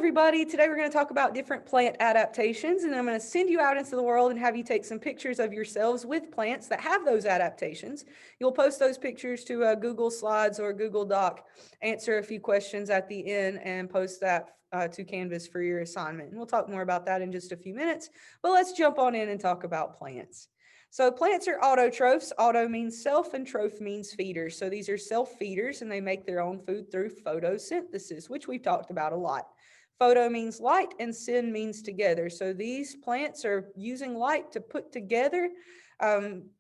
everybody. Today we're going to talk about different plant adaptations, and I'm going to send you out into the world and have you take some pictures of yourselves with plants that have those adaptations. You'll post those pictures to Google Slides or Google Doc, answer a few questions at the end, and post that to Canvas for your assignment. And we'll talk more about that in just a few minutes, but let's jump on in and talk about plants. So plants are autotrophs. Auto means self and troph means feeders. So these are self-feeders and they make their own food through photosynthesis, which we've talked about a lot. Photo means light and syn means together. So these plants are using light to put together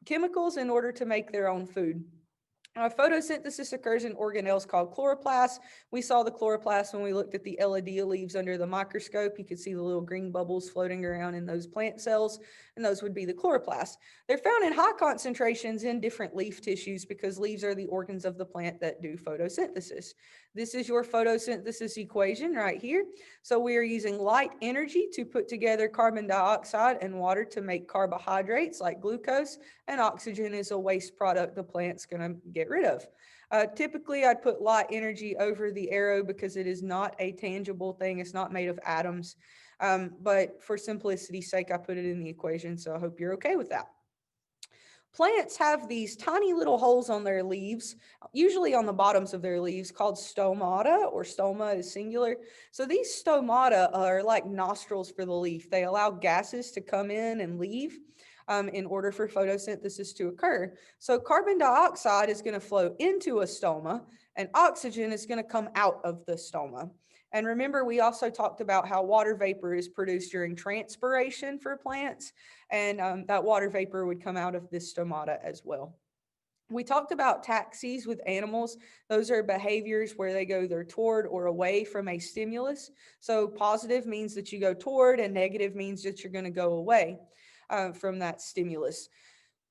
chemicals in order to make their own food. Photosynthesis occurs in organelles called chloroplasts. We saw the chloroplasts when we looked at the Elodea leaves under the microscope. You could see the little green bubbles floating around in those plant cells, and those would be the chloroplasts. They're found in high concentrations in different leaf tissues because leaves are the organs of the plant that do photosynthesis. This is your photosynthesis equation right here. So we are using light energy to put together carbon dioxide and water to make carbohydrates like glucose, and oxygen is a waste product the plant's going to get rid of. Typically, I'd put light energy over the arrow because it is not a tangible thing. It's not made of atoms. But for simplicity's sake, I put it in the equation. So I hope you're okay with that. Plants have these tiny little holes on their leaves, usually on the bottoms of their leaves, called stomata, or stoma is singular. So these stomata are like nostrils for the leaf. They allow gases to come in and leave in order for photosynthesis to occur. So carbon dioxide is going to flow into a stoma, and oxygen is going to come out of the stoma. And remember, we also talked about how water vapor is produced during transpiration for plants, and that water vapor would come out of this stomata as well. We talked about taxis with animals. Those are behaviors where they go either toward or away from a stimulus. So positive means that you go toward, and negative means that you're going to go away from that stimulus.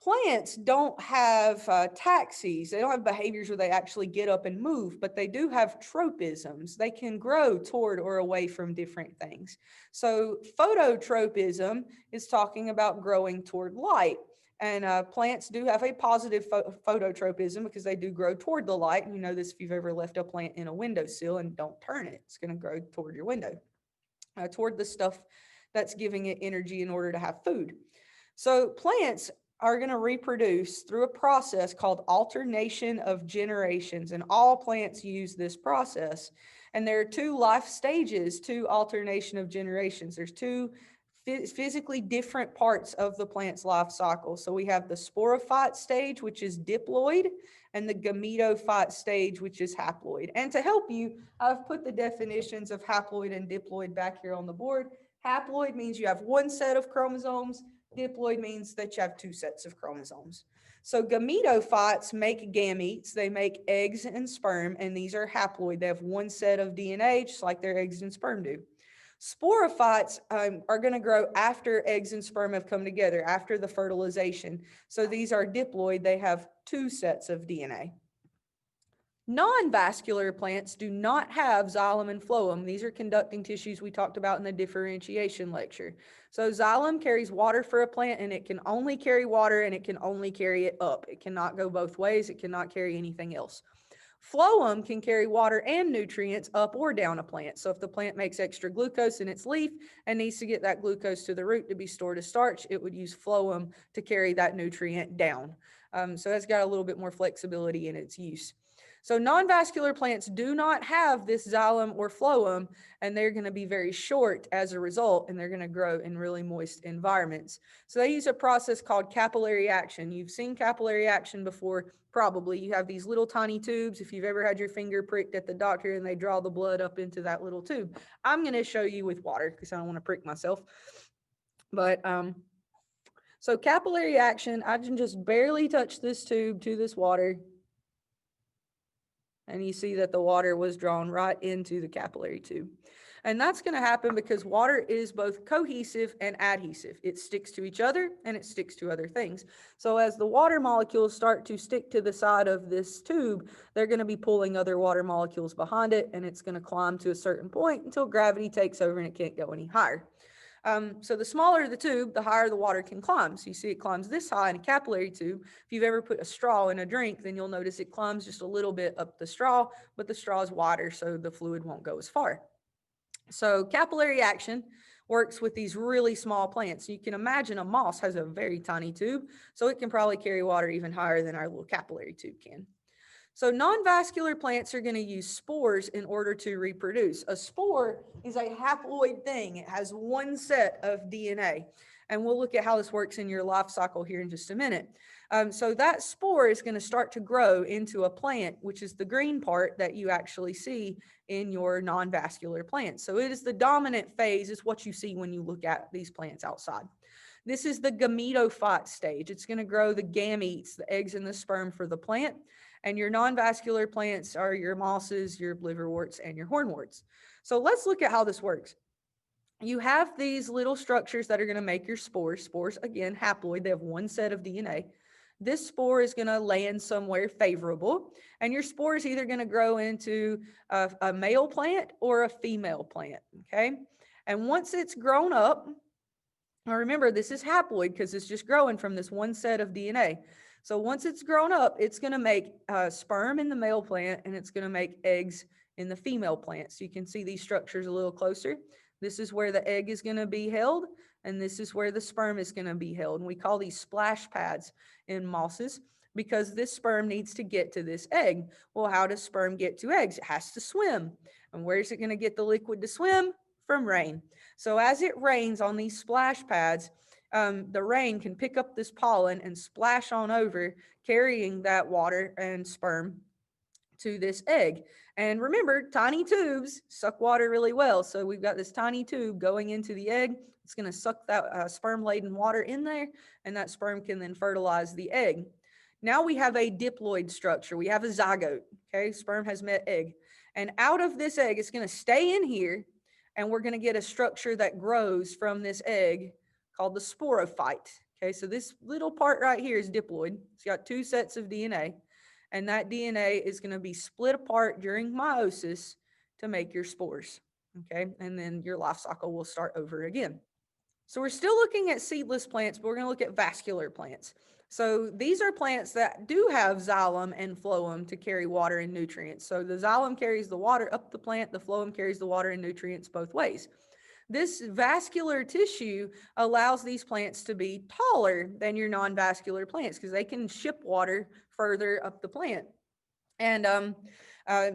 Plants don't have taxis. They don't have behaviors where they actually get up and move, but they do have tropisms. They can grow toward or away from different things. So phototropism is talking about growing toward light. And plants do have a positive phototropism because they do grow toward the light. And you know this if you've ever left a plant in a windowsill and don't turn it. It's going to grow toward your window, toward the stuff that's giving it energy in order to have food. So plants are going to reproduce through a process called alternation of generations, and all plants use this process. And there are two life stages to alternation of generations. There's two physically different parts of the plant's life cycle. So we have the sporophyte stage, which is diploid, and the gametophyte stage, which is haploid. And to help you, I've put the definitions of haploid and diploid back here on the board. Haploid means you have one set of chromosomes. Diploid means that you have two sets of chromosomes. So gametophytes make gametes. They make eggs and sperm, and these are haploid. They have one set of DNA, just like their eggs and sperm do. Sporophytes are going to grow after eggs and sperm have come together, after the fertilization. So these are diploid. They have two sets of DNA. Non-vascular plants do not have xylem and phloem. These are conducting tissues we talked about in the differentiation lecture. So xylem carries water for a plant, and it can only carry water, and it can only carry it up. It cannot go both ways. It cannot carry anything else. Phloem can carry water and nutrients up or down a plant. So if the plant makes extra glucose in its leaf and needs to get that glucose to the root to be stored as starch, it would use phloem to carry that nutrient down. So it's got a little bit more flexibility in its use. So non-vascular plants do not have this xylem or phloem, and they're going to be very short as a result, and they're going to grow in really moist environments. So they use a process called capillary action. You've seen capillary action before, probably. You have these little tiny tubes. If you've ever had your finger pricked at the doctor and they draw the blood up into that little tube. I'm going to show you with water because I don't want to prick myself. But so capillary action, I can just barely touch this tube to this water. And you see that the water was drawn right into the capillary tube. And that's going to happen because water is both cohesive and adhesive. It sticks to each other and it sticks to other things. So as the water molecules start to stick to the side of this tube, they're going to be pulling other water molecules behind it, and it's going to climb to a certain point until gravity takes over and it can't go any higher. So the smaller the tube, the higher the water can climb. So you see it climbs this high in a capillary tube. If you've ever put a straw in a drink, then you'll notice it climbs just a little bit up the straw, but the straw is wider, so the fluid won't go as far. So capillary action works with these really small plants. You can imagine a moss has a very tiny tube, so it can probably carry water even higher than our little capillary tube can. So non-vascular plants are going to use spores in order to reproduce. A spore is a haploid thing. It has one set of DNA. And we'll look at how this works in your life cycle here in just a minute. So that spore is going to start to grow into a plant, which is the green part that you actually see in your non-vascular plants. So it is the dominant phase, is what you see when you look at these plants outside. This is the gametophyte stage. It's going to grow the gametes, the eggs and the sperm for the plant. And your non-vascular plants are your mosses, your liverworts, and your hornworts. So let's look at how this works. You have these little structures that are going to make your spores. Spores, again, haploid. They have one set of DNA. This spore is going to land somewhere favorable, and your spore is either going to grow into a male plant or a female plant, okay? And once it's grown up, now remember, this is haploid because it's just growing from this one set of DNA. So once it's grown up, it's going to make sperm in the male plant, and it's going to make eggs in the female plant. So you can see these structures a little closer. This is where the egg is going to be held, and this is where the sperm is going to be held. And we call these splash pads in mosses because this sperm needs to get to this egg. Well, how does sperm get to eggs? It has to swim. And where's it going to get the liquid to swim? From rain. So as it rains on these splash pads, the rain can pick up this pollen and splash on over, carrying that water and sperm to this egg. And remember, tiny tubes suck water really well. So we've got this tiny tube going into the egg. It's going to suck that sperm-laden water in there, and that sperm can then fertilize the egg. Now we have a diploid structure. We have a zygote. Okay, sperm has met egg. And out of this egg, it's going to stay in here, and we're going to get a structure that grows from this egg called the sporophyte. Okay, so this little part right here is diploid. It's got two sets of DNA, and that DNA is going to be split apart during meiosis to make your spores. Okay, and then your life cycle will start over again. So we're still looking at seedless plants, but we're going to look at vascular plants. So these are plants that do have xylem and phloem to carry water and nutrients. So the xylem carries the water up the plant, the phloem carries the water and nutrients both ways. This vascular tissue allows these plants to be taller than your non-vascular plants because they can ship water further up the plant. And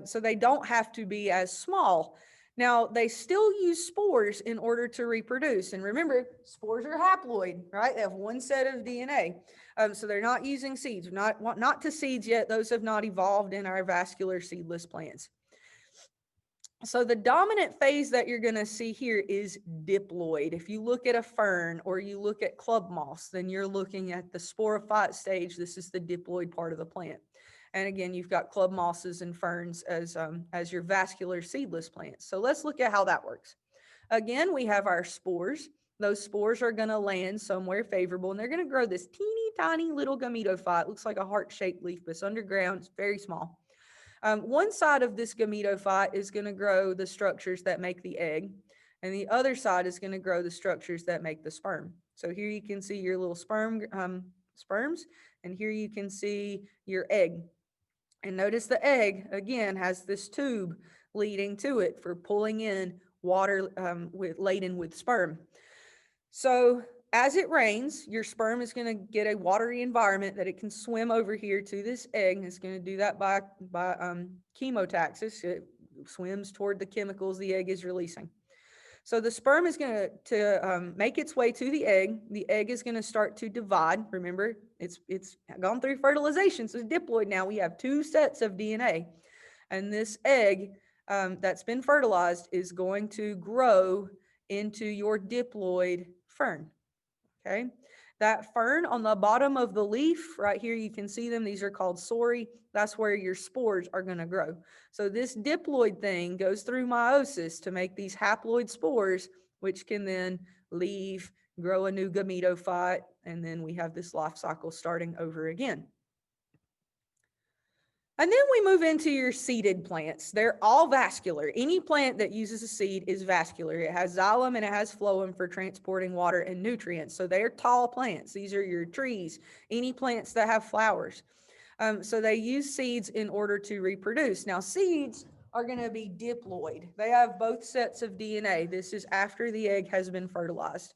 so they don't have to be as small. Now, they still use spores in order to reproduce. And remember, spores are haploid, right? They have one set of DNA. So they're not using seeds, not to seeds yet. Those have not evolved in our vascular seedless plants. So the dominant phase that you're going to see here is diploid. If you look at a fern or you look at club moss, then you're looking at the sporophyte stage. This is the diploid part of the plant. And again, you've got club mosses and ferns as your vascular seedless plants. So let's look at how that works. Again, we have our spores. Those spores are going to land somewhere favorable, and they're going to grow this teeny tiny little gametophyte. Looks like a heart-shaped leaf, but it's underground. It's very small. One side of this gametophyte is going to grow the structures that make the egg, and the other side is going to grow the structures that make the sperm. So here you can see your little sperms, and here you can see your egg. And notice the egg, again, has this tube leading to it for pulling in water laden with sperm. So as it rains, your sperm is going to get a watery environment that it can swim over here to this egg. It's going to do that by chemotaxis. It swims toward the chemicals the egg is releasing. So the sperm is going to make its way to the egg. The egg is going to start to divide. Remember, it's gone through fertilization. So it's diploid now. We have two sets of DNA. And this egg that's been fertilized is going to grow into your diploid fern. Okay, that fern on the bottom of the leaf right here, you can see them. These are called sori. That's where your spores are going to grow. So this diploid thing goes through meiosis to make these haploid spores, which can then leave, grow a new gametophyte, and then we have this life cycle starting over again. And then we move into your seeded plants. They're all vascular. Any plant that uses a seed is vascular. It has xylem and it has phloem for transporting water and nutrients. So they're tall plants. These are your trees, any plants that have flowers. So they use seeds in order to reproduce. Now, seeds are going to be diploid. They have both sets of DNA. This is after the egg has been fertilized.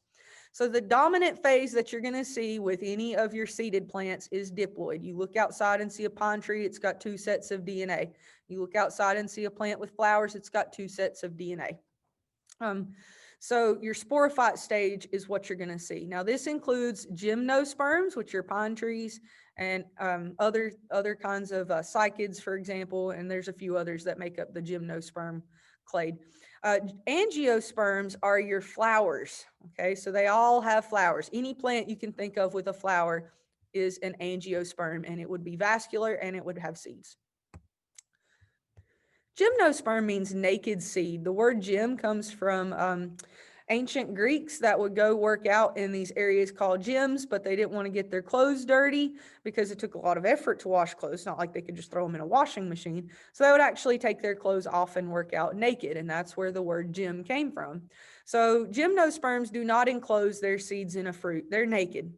So the dominant phase that you're going to see with any of your seeded plants is diploid. You look outside and see a pine tree, it's got 2 sets of DNA. You look outside and see a plant with flowers, it's got 2 sets of DNA. So your sporophyte stage is what you're going to see. Now this includes gymnosperms, which are pine trees, and other kinds of cycads, for example, and there's a few others that make up the gymnosperm clade. Angiosperms are your flowers, okay? So they all have flowers. Any plant you can think of with a flower is an angiosperm, and it would be vascular and it would have seeds. Gymnosperm means naked seed. The word gym comes from ancient Greeks that would go work out in these areas called gyms, but they didn't want to get their clothes dirty because it took a lot of effort to wash clothes. Not like they could just throw them in a washing machine. So they would actually take their clothes off and work out naked, and that's where the word gym came from. So gymnosperms do not enclose their seeds in a fruit. They're naked.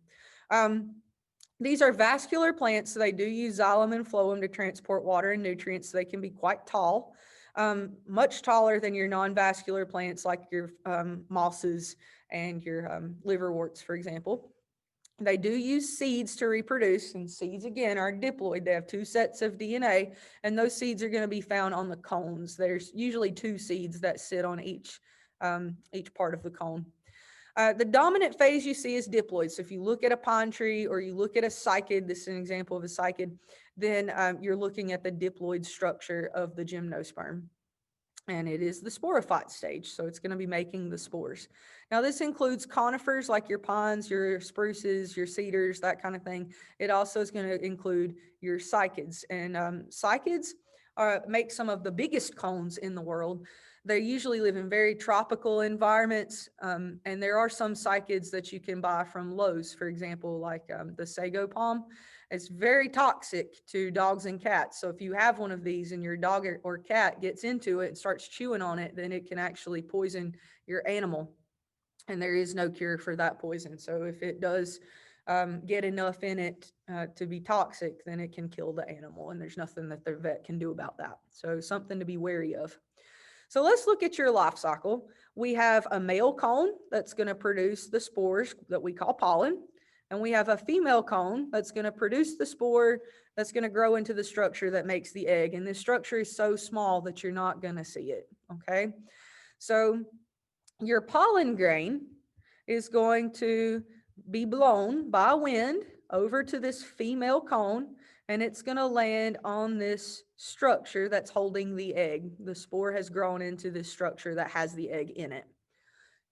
These are vascular plants, so they do use xylem and phloem to transport water and nutrients, so they can be quite tall, much taller than your non-vascular plants like your mosses and your liverworts, for example. They do use seeds to reproduce, and seeds, again, are diploid. They have 2 sets of DNA, and those seeds are going to be found on the cones. There's usually 2 seeds that sit on each part of the cone. The dominant phase you see is diploid. So if you look at a pine tree or you look at a cycad, this is an example of a cycad, then you're looking at the diploid structure of the gymnosperm. And it is the sporophyte stage, so it's going to be making the spores. Now this includes conifers like your pines, your spruces, your cedars, that kind of thing. It also is going to include your cycads. And cycads make some of the biggest cones in the world. They usually live in very tropical environments, and there are some cycads that you can buy from Lowe's, for example, like the sago palm. It's very toxic to dogs and cats. So if you have one of these and your dog or cat gets into it and starts chewing on it, then it can actually poison your animal. And there is no cure for that poison. So if it does get enough in it to be toxic, then it can kill the animal. And there's nothing that the vet can do about that. So something to be wary of. So let's look at your life cycle. We have a male cone that's going to produce the spores that we call pollen. And we have a female cone that's going to produce the spore that's going to grow into the structure that makes the egg. And this structure is so small that you're not going to see it, okay? So your pollen grain is going to be blown by wind over to this female cone, and it's going to land on this structure that's holding the egg. The spore has grown into this structure that has the egg in it.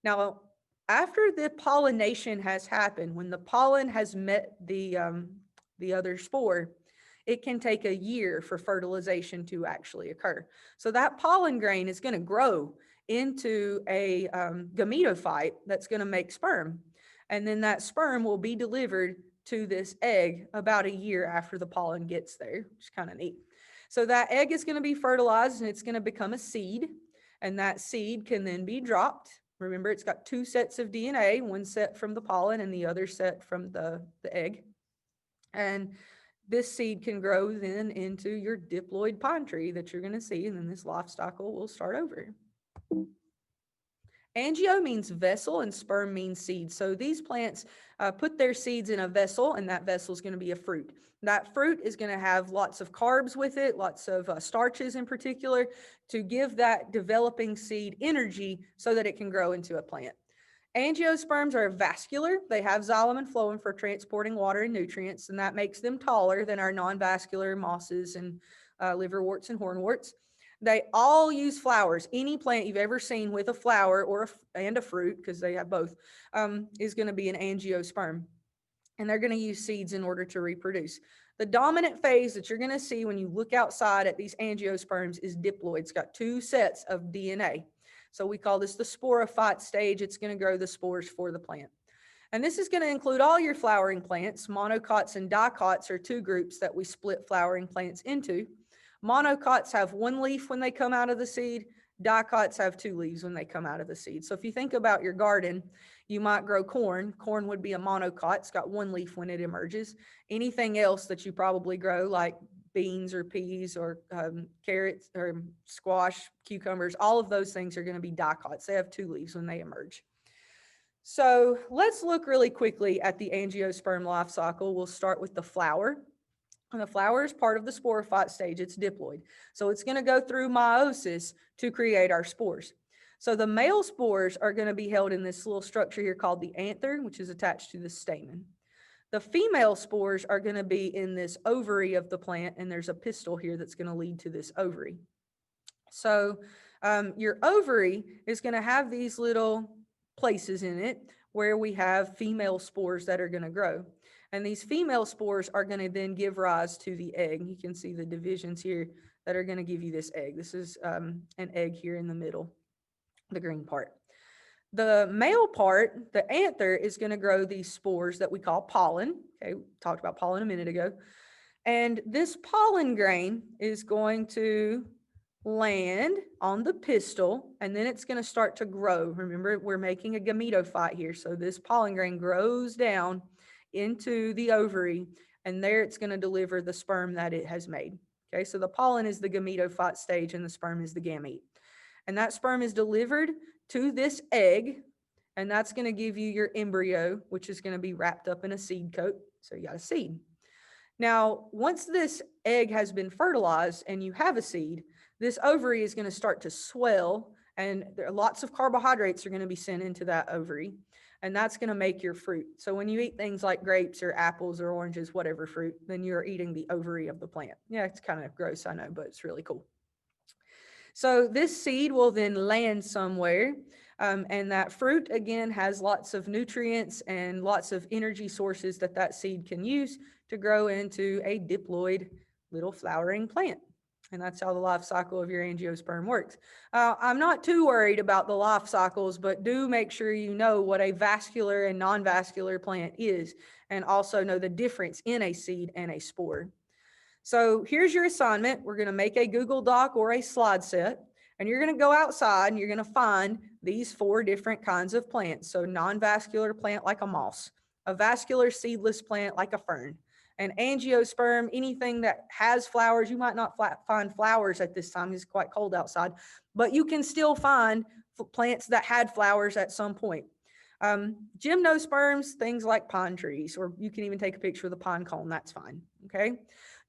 Now, after the pollination has happened, when the pollen has met the other spore, it can take a year for fertilization to actually occur. So that pollen grain is going to grow into a gametophyte that's going to make sperm. And then that sperm will be delivered to this egg about a year after the pollen gets there, which is kind of neat. So that egg is going to be fertilized and it's going to become a seed. And that seed can then be dropped. Remember, it's got 2 sets of DNA, one set from the pollen and the other set from the egg. And this seed can grow then into your diploid pine tree that you're going to see, and then this life cycle will start over. Angio means vessel and sperm means seed. So these plants put their seeds in a vessel, and that vessel is going to be a fruit. That fruit is going to have lots of carbs with it, lots of starches in particular, to give that developing seed energy so that it can grow into a plant. Angiosperms are vascular. They have xylem and phloem for transporting water and nutrients, and that makes them taller than our non-vascular mosses and liverworts and hornworts. They all use flowers. Any plant you've ever seen with a flower or and a fruit, because they have both, is going to be an angiosperm. And they're going to use seeds in order to reproduce. The dominant phase that you're going to see when you look outside at these angiosperms is diploid. It's got 2 sets of DNA. So we call this the sporophyte stage. It's going to grow the spores for the plant. And this is going to include all your flowering plants. Monocots and dicots are 2 groups that we split flowering plants into. Monocots have 1 leaf when they come out of the seed. Dicots have 2 leaves when they come out of the seed. So if you think about your garden, you might grow corn. Corn would be a monocot. It's got 1 leaf when it emerges. Anything else that you probably grow, like beans or peas or carrots or squash, cucumbers, all of those things are going to be dicots. They have 2 leaves when they emerge. So let's look really quickly at the angiosperm life cycle. We'll start with the flower. And the flower is part of the sporophyte stage. It's diploid. So it's going to go through meiosis to create our spores. So the male spores are going to be held in this little structure here called the anther, which is attached to the stamen. The female spores are going to be in this ovary of the plant, and there's a pistil here that's going to lead to this ovary. So your ovary is going to have these little places in it where we have female spores that are going to grow. And these female spores are going to then give rise to the egg. You can see the divisions here that are going to give you this egg. This is an egg here in the middle, the green part. The male part, the anther, is going to grow these spores that we call pollen. Okay, we talked about pollen a minute ago. And this pollen grain is going to land on the pistil, and then it's going to start to grow. Remember, we're making a gametophyte here. So this pollen grain grows down into the ovary, and there it's going to deliver the sperm that it has made. Okay, so the pollen is the gametophyte stage, and the sperm is the gamete. And that sperm is delivered to this egg, and that's going to give you your embryo, which is going to be wrapped up in a seed coat. So you got a seed. Now, once this egg has been fertilized and you have a seed, this ovary is going to start to swell, and there are lots of carbohydrates are going to be sent into that ovary, and that's going to make your fruit. So when you eat things like grapes or apples or oranges, whatever fruit, then you're eating the ovary of the plant. Yeah, it's kind of gross, I know, but it's really cool. So this seed will then land somewhere, and that fruit, again, has lots of nutrients and lots of energy sources that seed can use to grow into a diploid little flowering plant. And that's how the life cycle of your angiosperm works. I'm not too worried about the life cycles, but do make sure you know what a vascular and non-vascular plant is, and also know the difference in a seed and a spore. So here's your assignment. We're going to make a Google Doc or a slide set, and you're going to go outside and you're going to find these 4 different kinds of plants. So non-vascular plant like a moss, a vascular seedless plant like a fern, an angiosperm, anything that has flowers. You might not find flowers at this time. It's quite cold outside, but you can still find plants that had flowers at some point. Gymnosperms, things like pine trees, or you can even take a picture of the pine cone. That's fine. Okay.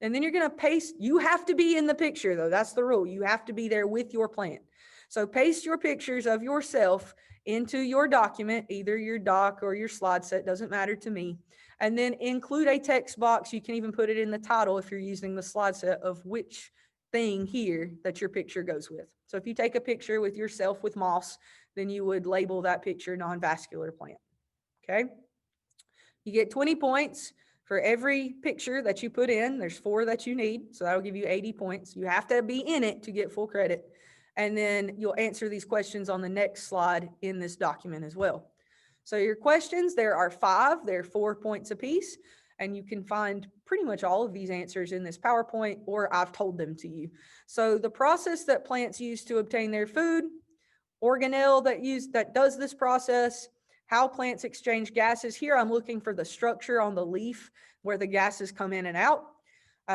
And then you're going to paste. You have to be in the picture, though. That's the rule. You have to be there with your plant. So paste your pictures of yourself into your document, either your doc or your slide set, doesn't matter to me. And then include a text box. You can even put it in the title if you're using the slide set of which thing here that your picture goes with. So if you take a picture with yourself with moss, then you would label that picture non-vascular plant. Okay. You get 20 points for every picture that you put in. There's 4 that you need, so that'll give you 80 points. You have to be in it to get full credit. And then you'll answer these questions on the next slide in this document as well. So your questions, there are 5. They're 4 points apiece, and you can find pretty much all of these answers in this PowerPoint, or I've told them to you. So the process that plants use to obtain their food, organelle that does this process, how plants exchange gases. Here I'm looking for the structure on the leaf where the gases come in and out.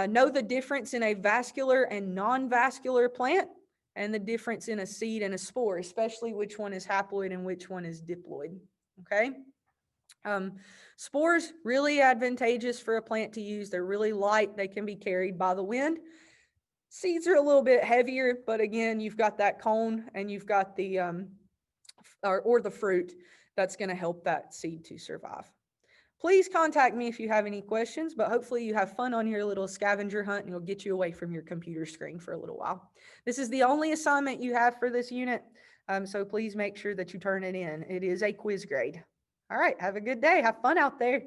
Know the difference in a vascular and non-vascular plant, and the difference in a seed and a spore, especially which one is haploid and which one is diploid. Okay. Spores, really advantageous for a plant to use. They're really light. They can be carried by the wind. Seeds are a little bit heavier, but again, you've got that cone and you've got the, or the fruit that's going to help that seed to survive. Please contact me if you have any questions, but hopefully you have fun on your little scavenger hunt and it'll get you away from your computer screen for a little while. This is the only assignment you have for this unit, so please make sure that you turn it in. It is a quiz grade. All right, have a good day. Have fun out there.